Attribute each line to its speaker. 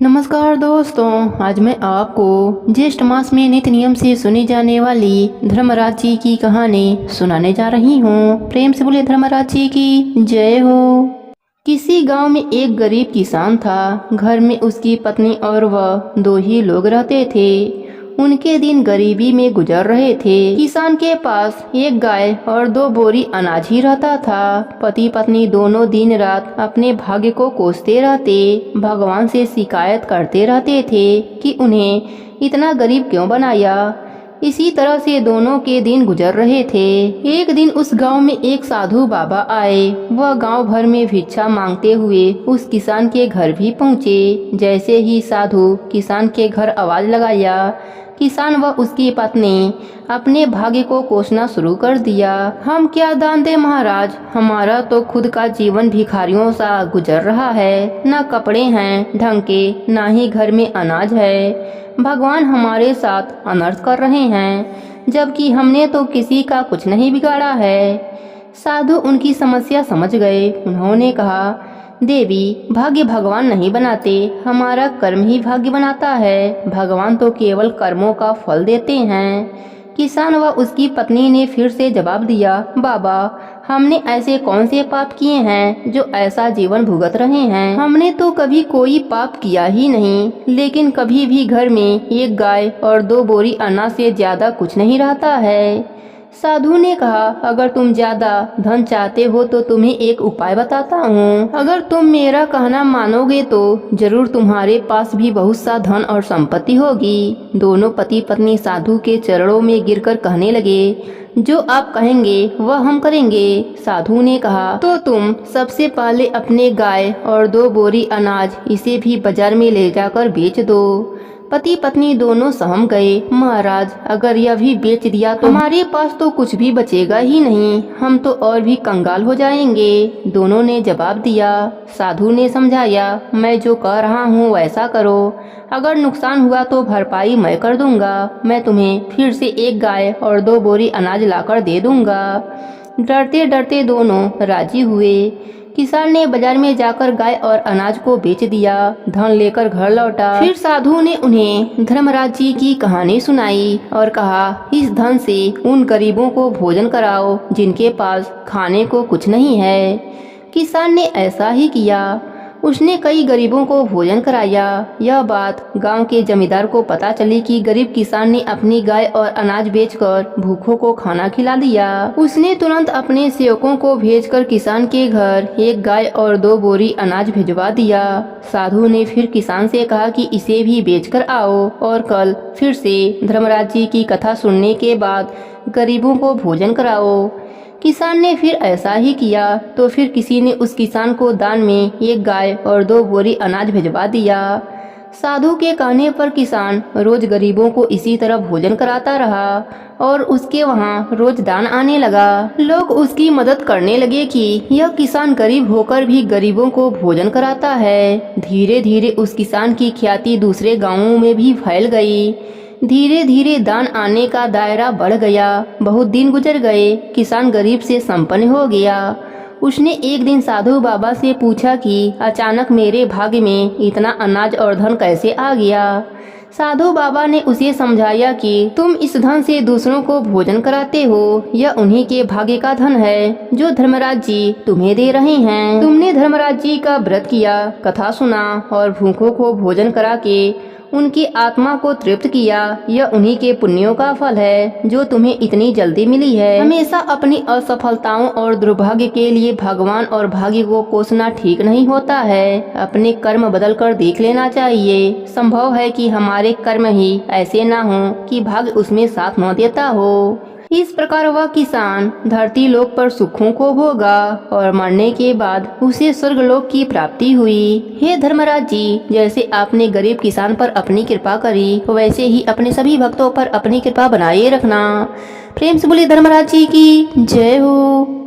Speaker 1: नमस्कार दोस्तों, आज मैं आपको ज्येष्ठ मास में नित्य नियम से सुनी जाने वाली धर्मराज जी की कहानी सुनाने जा रही हूँ। प्रेम से बोले धर्मराज जी की जय हो। किसी गांव में एक गरीब किसान था। घर में उसकी पत्नी और वह दो ही लोग रहते थे। उनके दिन गरीबी में गुजर रहे थे। किसान के पास एक गाय और दो बोरी अनाज ही रहता था। पति पत्नी दोनों दिन रात अपने भाग्य को कोसते रहते, भगवान से शिकायत करते रहते थे कि उन्हें इतना गरीब क्यों बनाया। इसी तरह से दोनों के दिन गुजर रहे थे। एक दिन उस गांव में एक साधु बाबा आए। वह गांव भर में भिक्षा मांगते हुए उस किसान के घर भी पहुँचे। जैसे ही साधु किसान के घर आवाज लगाया, किसान व उसकी पत्नी अपने भाग्य को कोसना शुरू कर दिया। हम क्या दान दे महाराज, हमारा तो खुद का जीवन भिखारियों सा गुजर रहा है। न कपड़े हैं ढंग के, न ही घर में अनाज है। भगवान हमारे साथ अनर्थ कर रहे हैं, जबकि हमने तो किसी का कुछ नहीं बिगाड़ा है। साधु उनकी समस्या समझ गए। उन्होंने कहा, देवी, भाग्य भगवान नहीं बनाते, हमारा कर्म ही भाग्य बनाता है। भगवान तो केवल कर्मों का फल देते हैं। किसान व उसकी पत्नी ने फिर से जवाब दिया, बाबा, हमने ऐसे कौन से पाप किए हैं जो ऐसा जीवन भुगत रहे हैं। हमने तो कभी कोई पाप किया ही नहीं, लेकिन कभी भी घर में एक गाय और दो बोरी अनाज से ज्यादा कुछ नहीं रहता है। साधु ने कहा, अगर तुम ज्यादा धन चाहते हो तो तुम्हें एक उपाय बताता हूँ। अगर तुम मेरा कहना मानोगे तो जरूर तुम्हारे पास भी बहुत सा धन और संपत्ति होगी। दोनों पति पत्नी साधु के चरणों में गिरकर कहने लगे, जो आप कहेंगे वह हम करेंगे। साधु ने कहा, तो तुम सबसे पहले अपने गाय और दो बोरी अनाज इसे भी बाजार में ले जाकर बेच दो। पति पत्नी दोनों सहम गए। महाराज, अगर यह भी बेच दिया तो हमारे पास तो कुछ भी बचेगा ही नहीं, हम तो और भी कंगाल हो जाएंगे। दोनों ने जवाब दिया। साधु ने समझाया, मैं जो कह रहा हूँ वैसा करो। अगर नुकसान हुआ तो भरपाई मैं कर दूंगा। मैं तुम्हें फिर से एक गाय और दो बोरी अनाज लाकर दे दूंगा। डरते डरते दोनों राजी हुए। किसान ने बाजार में जाकर गाय और अनाज को बेच दिया, धन लेकर घर लौटा। फिर साधु ने उन्हें धर्मराज जी की कहानी सुनाई और कहा, इस धन से उन गरीबों को भोजन कराओ जिनके पास खाने को कुछ नहीं है। किसान ने ऐसा ही किया। उसने कई गरीबों को भोजन कराया। यह बात गांव के जमींदार को पता चली कि गरीब किसान ने अपनी गाय और अनाज बेचकर भूखों को खाना खिला दिया। उसने तुरंत अपने सेवकों को भेजकर किसान के घर एक गाय और दो बोरी अनाज भिजवा दिया। साधु ने फिर किसान से कहा कि इसे भी बेचकर आओ और कल फिर से धर्मराज जी की कथा सुनने के बाद गरीबों को भोजन कराओ। किसान ने फिर ऐसा ही किया। तो फिर किसी ने उस किसान को दान में एक गाय और दो बोरी अनाज भिजवा दिया। साधु के कहने पर किसान रोज गरीबों को इसी तरह भोजन कराता रहा और उसके वहाँ रोज दान आने लगा। लोग उसकी मदद करने लगे कि यह किसान गरीब होकर भी गरीबों को भोजन कराता है। धीरे धीरे उस किसान की ख्याति दूसरे गाँवों में भी फैल गई। धीरे धीरे दान आने का दायरा बढ़ गया। बहुत दिन गुजर गए। किसान गरीब से संपन्न हो गया। उसने एक दिन साधु बाबा से पूछा कि अचानक मेरे भाग्य में इतना अनाज और धन कैसे आ गया। साधु बाबा ने उसे समझाया कि तुम इस धन से दूसरों को भोजन कराते हो, यह उन्हीं के भाग्य का धन है जो धर्मराज जी तुम्हें दे रहे हैं। तुमने धर्मराज जी का व्रत किया, कथा सुना और भूखों को भोजन करा के उनकी आत्मा को तृप्त किया। यह उन्हीं के पुण्यों का फल है जो तुम्हें इतनी जल्दी मिली है। हमेशा अपनी असफलताओं और दुर्भाग्य के लिए भगवान और भाग्य को कोसना ठीक नहीं होता है। अपने कर्म बदल कर देख लेना चाहिए। संभव है कि हमारे कर्म ही ऐसे ना हो कि भाग्य उसमें साथ न देता हो। इस प्रकार वह किसान धरती लोक पर सुखों को भोगा और मरने के बाद उसे स्वर्गलोक की प्राप्ति हुई। हे धर्मराज जी, जैसे आपने गरीब किसान पर अपनी कृपा करी, वैसे ही अपने सभी भक्तों पर अपनी कृपा बनाए रखना। प्रेम से बोले धर्मराज जी की जय हो।